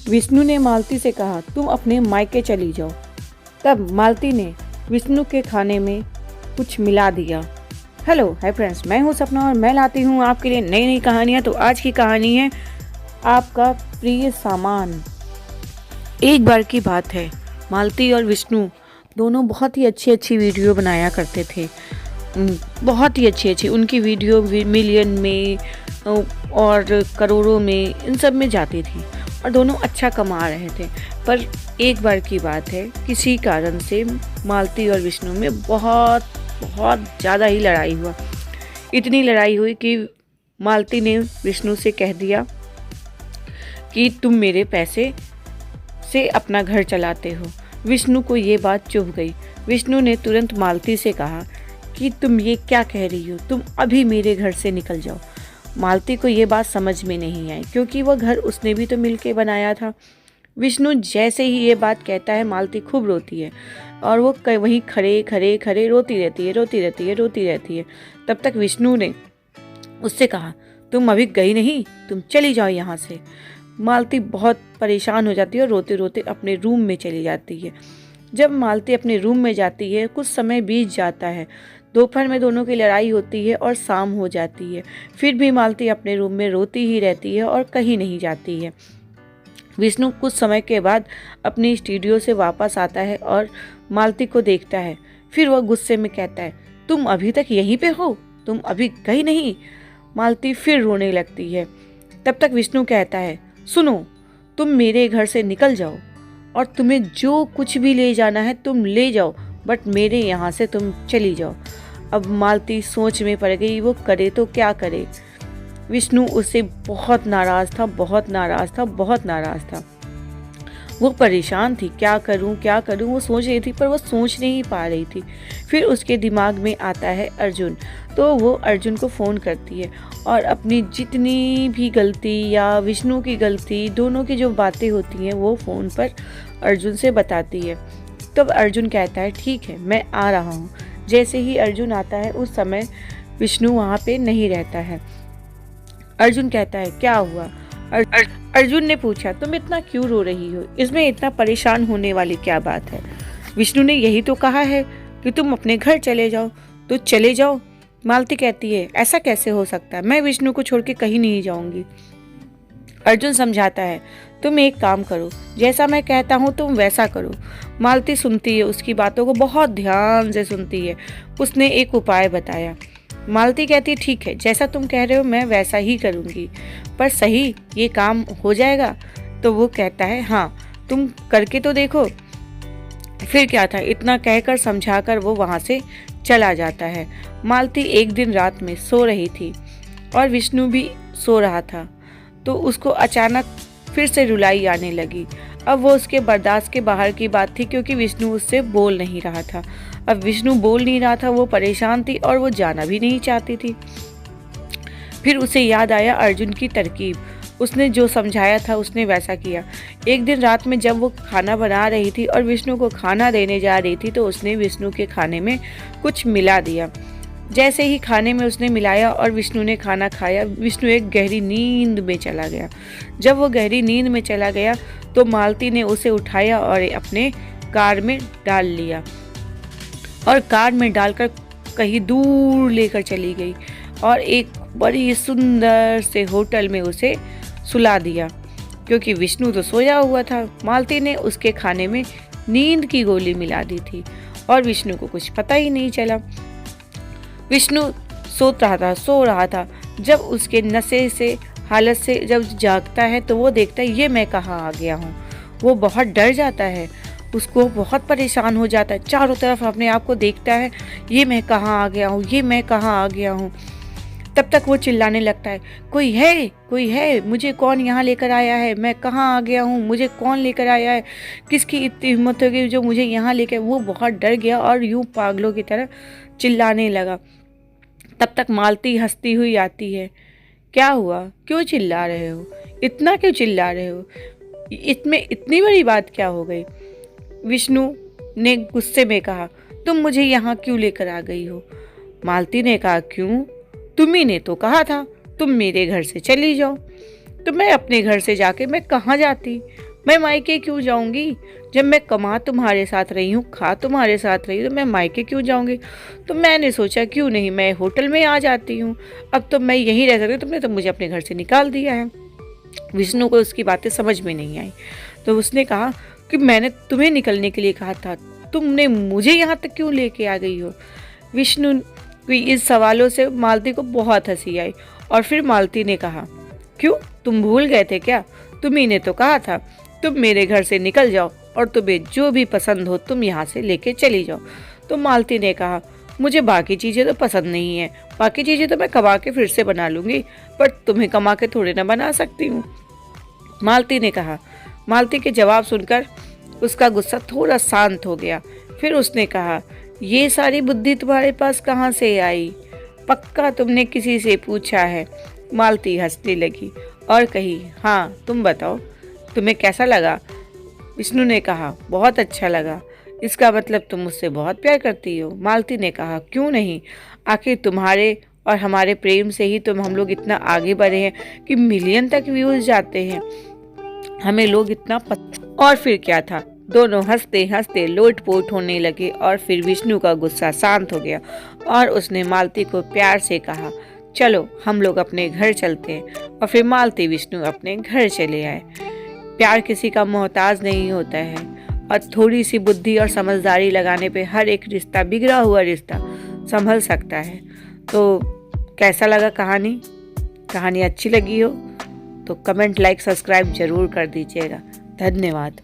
विष्णु ने मालती से कहा, तुम अपने मायके चली जाओ। तब मालती ने विष्णु के खाने में कुछ मिला दिया। हेलो हाय फ्रेंड्स, मैं हूँ सपना और मैं लाती हूँ आपके लिए नई नई कहानियाँ। तो आज की कहानी है आपका प्रिय सामान। एक बार की बात है, मालती और विष्णु दोनों बहुत ही अच्छी अच्छी वीडियो बनाया करते थे। बहुत ही अच्छी अच्छी उनकी वीडियो मिलियन में और करोड़ों में, इन सब में जाती थी और दोनों अच्छा कमा रहे थे। पर एक बार की बात है, किसी कारण से मालती और विष्णु में बहुत बहुत ज़्यादा ही लड़ाई हुआ। इतनी लड़ाई हुई कि मालती ने विष्णु से कह दिया कि तुम मेरे पैसे से अपना घर चलाते हो। विष्णु को ये बात चुभ गई। विष्णु ने तुरंत मालती से कहा कि तुम ये क्या कह रही हो, तुम अभी मेरे घर से निकल जाओ। मालती को ये बात समझ में नहीं आई, क्योंकि वह घर उसने भी तो मिलके बनाया था। विष्णु जैसे ही ये बात कहता है, मालती खूब रोती है और वो वहीं खड़े खड़े खड़े रोती रहती है। तब तक विष्णु ने उससे कहा, तुम अभी गई नहीं, तुम चली जाओ यहाँ से। मालती बहुत परेशान हो जाती है और रोते रोते अपने रूम में चली जाती है। जब मालती अपने रूम में जाती है, कुछ समय बीत जाता है। दोपहर में दोनों की लड़ाई होती है और शाम हो जाती है। फिर भी मालती अपने रूम में रोती ही रहती है और कहीं नहीं जाती है। विष्णु कुछ समय के बाद अपनी स्टूडियो से वापस आता है और मालती को देखता है। फिर वह गुस्से में कहता है, तुम अभी तक यहीं पे हो, तुम अभी गई नहीं। मालती फिर रोने लगती है। तब तक विष्णु कहता है, सुनो, तुम मेरे घर से निकल जाओ और तुम्हें जो कुछ भी ले जाना है तुम ले जाओ, बट मेरे यहाँ से तुम चली जाओ। अब मालती सोच में पड़ गई, वो करे तो क्या करे। विष्णु उससे बहुत नाराज़ था। वो परेशान थी, क्या करूं वो सोच रही थी, पर वो सोच नहीं पा रही थी। फिर उसके दिमाग में आता है अर्जुन। तो वो अर्जुन को फ़ोन करती है और अपनी जितनी भी गलती या विष्णु की गलती, दोनों की जो बातें होती हैं, वो फ़ोन पर अर्जुन से बताती है। तब अर्जुन कहता है, ठीक है, मैं आ रहा हूँ। जैसे ही अर्जुन आता है, उस समय विष्णु वहाँ पे नहीं रहता है। अर्जुन कहता है, क्या हुआ? अर्जुन ने पूछा, तुम इतना क्यों रो रही हो? इसमें इतना परेशान होने वाली क्या बात है? विष्णु ने यही तो कहा है कि तुम अपने घर चले जाओ, तो चले जाओ। मालती कहती है, ऐसा कैसे हो सकता है? मैं विष्णु को छोड़ के कहीं नहीं जाऊंगी। अर्जुन समझाता है, तुम एक काम करो, जैसा मैं कहता हूँ तुम वैसा करो। मालती सुनती है, उसकी बातों को बहुत ध्यान से सुनती है। उसने एक उपाय बताया। मालती कहती है, ठीक है, जैसा तुम कह रहे हो मैं वैसा ही करूँगी, पर सही ये काम हो जाएगा? तो वो कहता है, हाँ, तुम करके तो देखो। फिर क्या था, इतना कहकर समझाकर वो वहाँ से चला जाता है। मालती एक दिन रात में सो रही थी और विष्णु भी सो रहा था, तो उसको अचानक फिर से रुलाई आने लगी। अब वो उसके बर्दाश्त के बाहर की बात थी, क्योंकि विष्णु उससे बोल नहीं रहा था। अब विष्णु बोल नहीं रहा था, वो परेशान थी और वो जाना भी नहीं चाहती थी। फिर उसे याद आया अर्जुन की तरकीब। उसने जो समझाया था उसने वैसा किया। एक दिन रात में जब वो खाना बना रही थी और विष्णु को खाना देने जा रही थी, तो उसने विष्णु के खाने में कुछ मिला दिया। जैसे ही खाने में उसने मिलाया और विष्णु ने खाना खाया, विष्णु एक गहरी नींद में चला गया। जब वो गहरी नींद में चला गया तो मालती ने उसे उठाया और अपने कार में डाल लिया और कार में डालकर कहीं दूर लेकर चली गई और एक बड़ी सुंदर से होटल में उसे सुला दिया, क्योंकि विष्णु तो सोया हुआ था। मालती ने उसके खाने में नींद की गोली मिला दी थी और विष्णु को कुछ पता ही नहीं चला। विष्णु सो रहा था। जब उसके नशे से हालत से जब जागता है तो वो देखता है, ये मैं कहाँ आ गया हूँ। वो बहुत डर जाता है, उसको बहुत परेशान हो जाता है, चारों तरफ अपने आप को देखता है, ये मैं कहाँ आ गया हूँ। तब तक वो चिल्लाने लगता है, कोई है, मुझे कौन यहाँ लेकर आया है? मैं कहाँ आ गया हूँ? मुझे कौन लेकर आया है? किसकी इतनी हिम्मत होगी जो मुझे यहाँ लेकर? वो बहुत डर गया और यूं पागलों की तरह चिल्लाने लगा। तब तक मालती हंसती हुई आती है। क्या हुआ? क्यों चिल्ला रहे हो? इतना क्यों चिल्ला रहे हो? इसमें इतनी बड़ी बात क्या हो गई? विष्णु ने गुस्से में कहा, तुम मुझे यहाँ क्यों लेकर आ गई हो? मालती ने कहा, क्यों? तुम्ही ने तो कहा था तुम मेरे घर से चली जाओ। तो मैं अपने घर से जाके मैं कहाँ जाती, मैं मायके क्यों जाऊंगी? जब मैं कमा तुम्हारे साथ रही हूँ, खा तुम्हारे साथ रही हूँ, तो मैं मायके क्यों जाऊंगी? तो मैंने सोचा क्यों नहीं मैं होटल में आ जाती हूँ, अब तो मैं यहीं रह सकती हूँ, तुमने तो मुझे अपने घर से निकाल दिया है। विष्णु को उसकी बातें समझ में नहीं आई, तो उसने कहा कि मैंने तुम्हें निकलने के लिए कहा था, तुमने मुझे यहाँ तक क्यों लेके आ गई हो? विष्णु की इस सवालों से मालती को बहुत हंसी आई और फिर मालती ने कहा, क्यों, तुम भूल गए थे क्या? तुम्ही ने तो कहा था तुम मेरे घर से निकल जाओ और तुम्हें जो भी पसंद हो तुम यहाँ से लेके चली जाओ। तो मालती ने कहा, मुझे बाकी चीज़ें तो पसंद नहीं है, बाकी चीज़ें तो मैं कमा के फिर से बना लूँगी, पर तुम्हें कमा के थोड़े ना बना सकती हूँ। मालती ने कहा। मालती के जवाब सुनकर उसका गुस्सा थोड़ा शांत हो गया। फिर उसने कहा, ये सारी बुद्धि तुम्हारे पास कहाँ से आई? पक्का तुमने किसी से पूछा है? मालती हंसने लगी और कही, हाँ तुम बताओ, तुम्हें कैसा लगा? विष्णु ने कहा, बहुत अच्छा लगा, इसका मतलब तुम मुझसे बहुत प्यार करती हो। मालती ने कहा, क्यों नहीं, आखिर तुम्हारे और हमारे प्रेम से ही हम लोग इतना आगे बढ़े हैं कि मिलियन तक व्यूज जाते हैं, हमें लोग इतना और फिर क्या था। दोनों हंसते हंसते लोटपोट होने लगे और फिर विष्णु का गुस्सा शांत हो गया और उसने मालती को प्यार से कहा, चलो हम लोग अपने घर चलते हैं। और फिर मालती विष्णु अपने घर चले आए। प्यार किसी का मोहताज नहीं होता है और थोड़ी सी बुद्धि और समझदारी लगाने पे हर एक रिश्ता, बिगड़ा हुआ रिश्ता संभल सकता है। तो कैसा लगा कहानी अच्छी लगी हो तो कमेंट, लाइक, सब्सक्राइब जरूर कर दीजिएगा। धन्यवाद।